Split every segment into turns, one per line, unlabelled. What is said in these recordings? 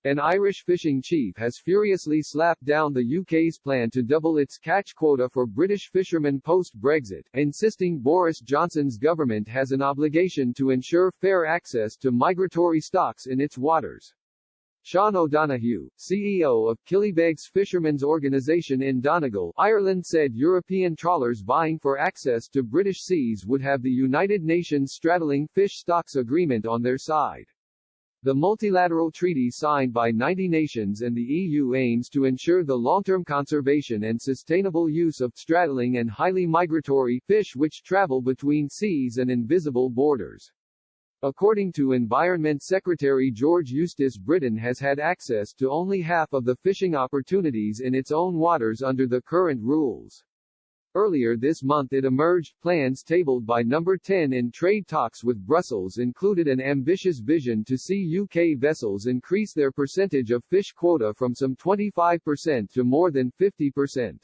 An Irish fishing chief has furiously slapped down the UK's plan to double its catch quota for British fishermen post-Brexit, insisting Boris Johnson's government has an obligation to ensure fair access to migratory stocks in its waters. Sean O'Donoghue, CEO of Killybegs Fishermen's Organisation in Donegal, Ireland, said European trawlers vying for access to British seas would have the United Nations Straddling Fish Stocks Agreement on their side. The multilateral treaty signed by 90 nations and the EU aims to ensure the long-term conservation and sustainable use of straddling and highly migratory fish which travel between seas and invisible borders. According to Environment Secretary George Eustace, Britain has had access to only half of the fishing opportunities in its own waters under the current rules. Earlier this month it emerged, plans tabled by Number 10 in trade talks with Brussels included an ambitious vision to see UK vessels increase their percentage of fish quota from some 25% to more than 50%.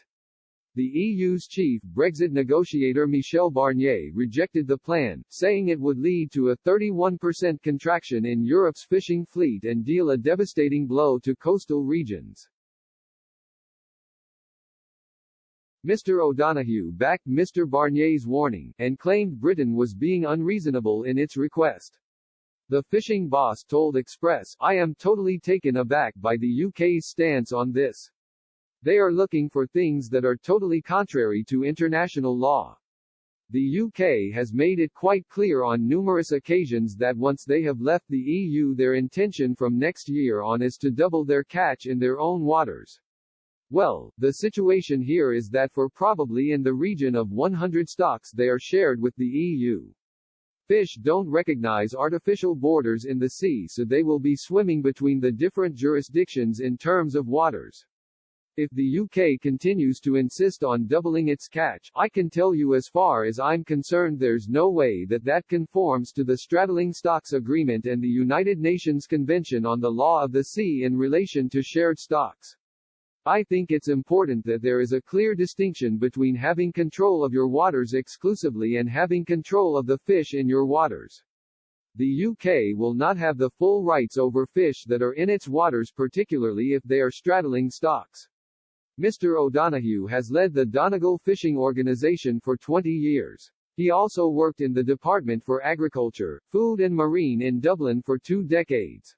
The EU's chief Brexit negotiator Michel Barnier rejected the plan, saying it would lead to a 31% contraction in Europe's fishing fleet and deal a devastating blow to coastal regions. Mr. O'Donoghue backed Mr. Barnier's warning, and claimed Britain was being unreasonable in its request. The fishing boss told Express, "I am totally taken aback by the UK's stance on this. They are looking for things that are totally contrary to international law. The UK has made it quite clear on numerous occasions that once they have left the EU their intention from next year on is to double their catch in their own waters. Well, the situation here is that for probably in the region of 100 stocks they are shared with the EU. Fish don't recognize artificial borders in the sea, so they will be swimming between the different jurisdictions in terms of waters. If the UK continues to insist on doubling its catch, I can tell you as far as I'm concerned there's no way that that conforms to the Straddling Stocks Agreement and the United Nations Convention on the Law of the Sea in relation to shared stocks. I think it's important that there is a clear distinction between having control of your waters exclusively and having control of the fish in your waters. The UK will not have the full rights over fish that are in its waters, particularly if they are straddling stocks." Mr. O'Donoghue has led the Donegal Fishing Organisation for 20 years. He also worked in the Department for Agriculture, Food and Marine in Dublin for 2 decades.